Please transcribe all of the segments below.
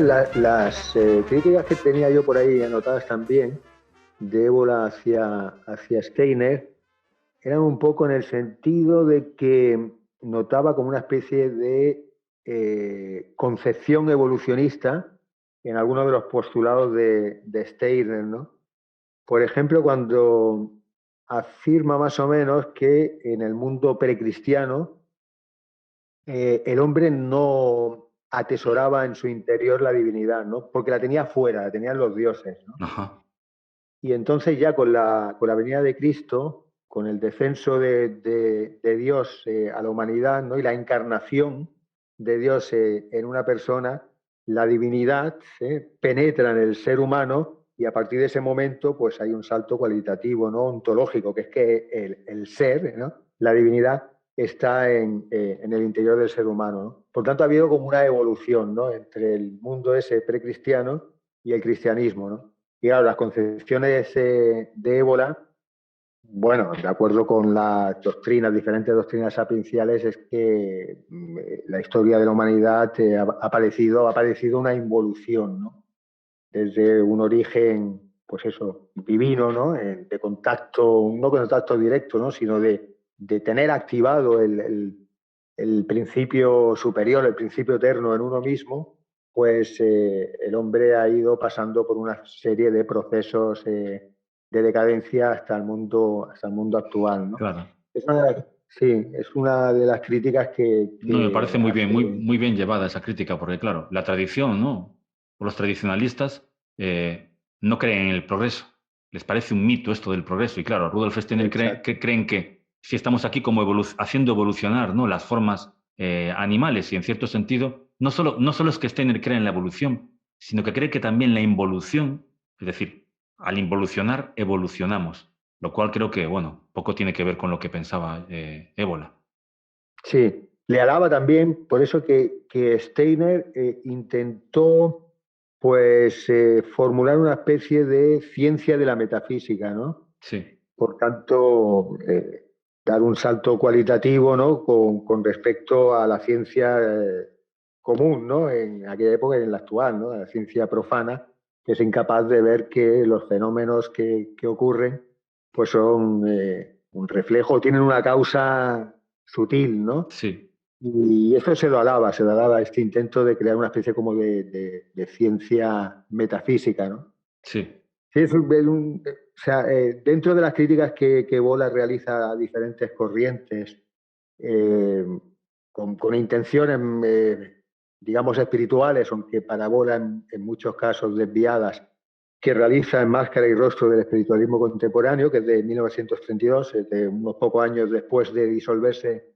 Las críticas que tenía yo por ahí anotadas también de Ébola hacia Steiner eran un poco en el sentido de que notaba como una especie de concepción evolucionista en algunos de los postulados de Steiner, ¿no? Por ejemplo, cuando afirma más o menos que en el mundo precristiano el hombre no atesoraba en su interior la divinidad, ¿no? Porque la tenía fuera, la tenían los dioses, ¿no? Ajá. Y entonces ya con la venida de Cristo, con el descenso de Dios a la humanidad, ¿no? Y la encarnación de Dios en una persona, la divinidad penetra en el ser humano y a partir de ese momento pues hay un salto cualitativo, ¿no? Ontológico, que es que el ser, ¿no? La divinidad está en el interior del ser humano, ¿no? Por tanto, ha habido como una evolución, ¿no? Entre el mundo ese precristiano y el cristianismo, ¿no? Y claro, las concepciones de Ébola, bueno, de acuerdo con las doctrinas, diferentes doctrinas sapienciales, es que la historia de la humanidad ha padecido una involución, ¿no? Desde un origen, pues eso, divino, ¿no? De contacto, no contacto directo, ¿no? Sino de tener activado el principio superior, el principio eterno en uno mismo, pues el hombre ha ido pasando por una serie de procesos de decadencia hasta el mundo actual, ¿no? Claro. Sí, es una de las críticas No, me parece que muy bien, muy, hace. muy bien llevada esa crítica, porque claro, la tradición, ¿no? O los tradicionalistas no creen en el progreso. Les parece un mito esto del progreso. Y claro, Rudolf Steiner Exacto. creen que si estamos aquí como haciendo evolucionar, ¿no? Las formas animales, y en cierto sentido, no solo es que Steiner cree en la evolución, sino que cree que también la involución, es decir, al involucionar, evolucionamos. Lo cual creo que, bueno, poco tiene que ver con lo que pensaba Ébola. Sí, le alaba también, por eso que Steiner intentó pues formular una especie de ciencia de la metafísica, ¿no? Sí, Por tanto, dar un salto cualitativo, ¿no? Con respecto a la ciencia común, ¿no? En aquella época y en la actual, ¿no? La ciencia profana, que es incapaz de ver que los fenómenos que ocurren pues son un reflejo, tienen una causa sutil, ¿no? sí. Y eso se lo alaba este intento de crear una especie como de ciencia metafísica, ¿no? Sí, Sí, o sea, dentro de las críticas que Bola realiza a diferentes corrientes, eh, con intenciones, digamos, espirituales, aunque para Bola en muchos casos desviadas, que realiza en Máscara y Rostro del Espiritualismo Contemporáneo, que es de 1932, es de unos pocos años después de disolverse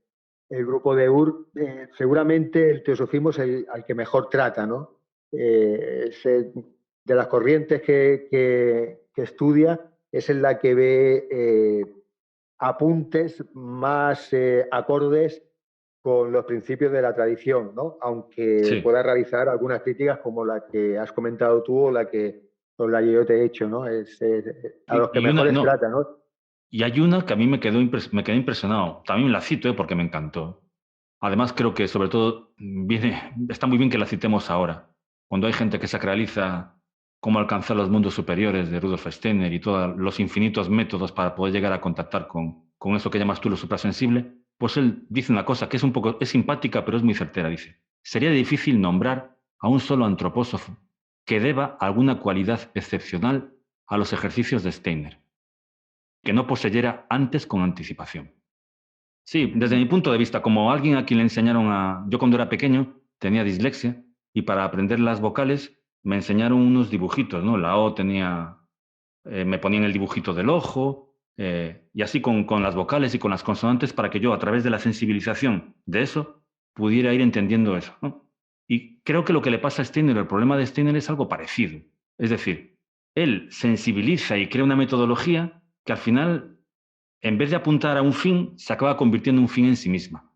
el grupo de Ur, seguramente el teosofismo es el al que mejor trata, ¿no? De las corrientes que estudia, es en la que ve apuntes más acordes con los principios de la tradición, ¿no? Aunque sí. pueda realizar algunas críticas como la que has comentado tú o la que yo te he hecho, ¿no? Es a los que Y una, mejores no, trata, ¿no? y hay una que a mí me quedé impresionado. También la cito, porque me encantó. Además, creo que sobre todo está muy bien que la citemos ahora, cuando hay gente que sacraliza cómo alcanzar los mundos superiores de Rudolf Steiner y todos los infinitos métodos para poder llegar a contactar con eso que llamas tú lo suprasensible, pues él dice una cosa que es un poco, es simpática, pero es muy certera. Dice, sería difícil nombrar a un solo antropósofo que deba alguna cualidad excepcional a los ejercicios de Steiner, que no poseyera antes con anticipación. Sí, desde mi punto de vista, como alguien a quien le enseñaron a... Yo cuando era pequeño tenía dislexia y para aprender las vocales me enseñaron unos dibujitos, ¿no? La O tenía... me ponían el dibujito del ojo y así con las vocales y con las consonantes para que yo a través de la sensibilización de eso pudiera ir entendiendo eso, ¿no? Y creo que lo que le pasa a Steiner, el problema de Steiner es algo parecido. Es decir, él sensibiliza y crea una metodología que al final en vez de apuntar a un fin, se acaba convirtiendo en un fin en sí misma.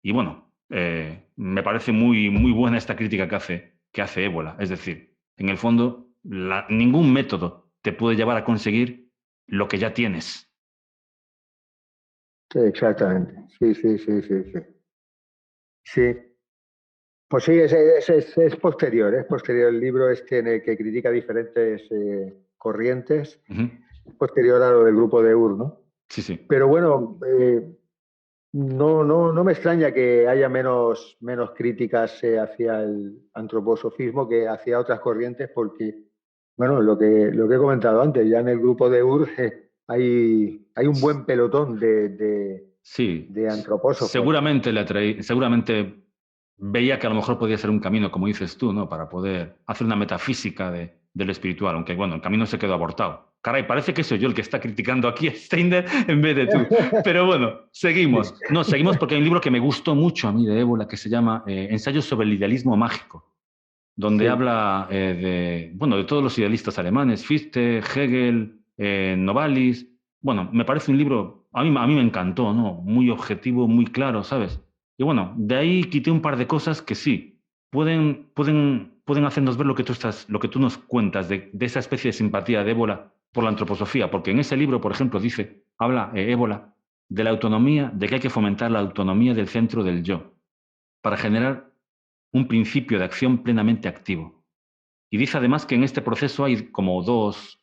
Y bueno, me parece muy, muy buena esta crítica que hace Ébola. Es decir, en el fondo, ningún método te puede llevar a conseguir lo que ya tienes. Sí, exactamente. Sí, sí, sí, sí, sí. Sí, Pues sí, es posterior, es posterior el libro este en el que critica diferentes corrientes, Ujú. es posterior a lo del grupo de Ur, ¿no? Sí, sí. Pero bueno, no me extraña que haya menos críticas hacia el antroposofismo que hacia otras corrientes, porque, bueno, lo que he comentado antes, ya en el grupo de Ur hay un buen pelotón Sí, de antropósofos. seguramente veía que a lo mejor podía ser un camino, como dices tú, ¿no? Para poder hacer una metafísica de lo espiritual, aunque bueno, el camino se quedó abortado. Caray, parece que soy yo el que está criticando aquí a Steiner en vez de tú. Pero bueno, seguimos. No, seguimos porque hay un libro que me gustó mucho a mí de Ébola que se llama Ensayos sobre el idealismo mágico, donde Sí, habla bueno, de todos los idealistas alemanes, Fichte, Hegel, Novalis. Bueno, me parece un libro, a mí me encantó, ¿no? Muy objetivo, muy claro, ¿sabes? Y bueno, de ahí quité un par de cosas que sí, pueden hacernos ver lo que tú nos cuentas de esa especie de simpatía de Ébola por la antroposofía, porque en ese libro, por ejemplo, habla Ébola de la autonomía, de que hay que fomentar la autonomía del centro del yo, para generar un principio de acción plenamente activo. Y dice además que en este proceso hay como dos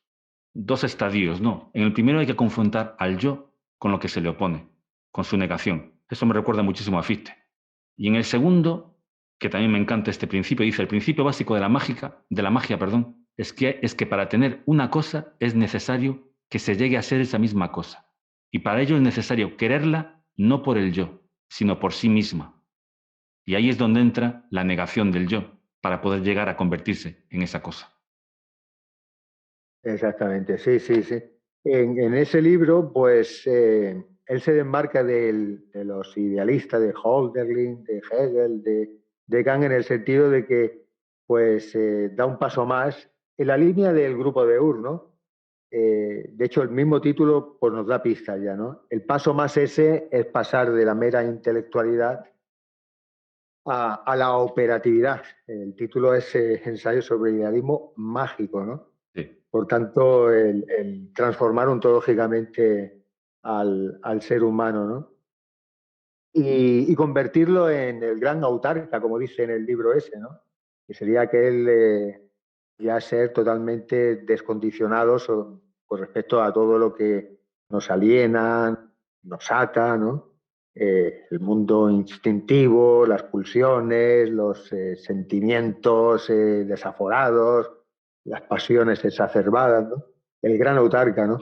estadios, ¿no? En el primero hay que confrontar al yo con lo que se le opone, con su negación. Eso me recuerda muchísimo a Fichte. Y en el segundo, que también me encanta este principio, dice, el principio básico de la magia, perdón, es que para tener una cosa es necesario que se llegue a ser esa misma cosa. Y para ello es necesario quererla no por el yo, sino por sí misma. Y ahí es donde entra la negación del yo, para poder llegar a convertirse en esa cosa. exactamente, sí, sí, sí. En ese libro, pues, él se desmarca de los idealistas de Hölderlin, de Hegel, de Kant, en el sentido de que, pues, da un paso más en la línea del grupo de Ur, ¿no? De hecho, el mismo título, pues, nos da pistas ya, ¿no? El paso más ese es pasar de la mera intelectualidad a la operatividad. El título es Ensayo sobre idealismo mágico, ¿no? Sí. Por tanto, el transformar ontológicamente al ser humano, ¿no? Y convertirlo en el gran autarca, como dice en el libro ese, ¿no? Que sería aquel ya ser totalmente descondicionados con respecto a todo lo que nos aliena, nos ata, ¿no? El mundo instintivo, las pulsiones, los sentimientos desaforados, las pasiones exacerbadas, ¿no? El gran autarca, ¿no?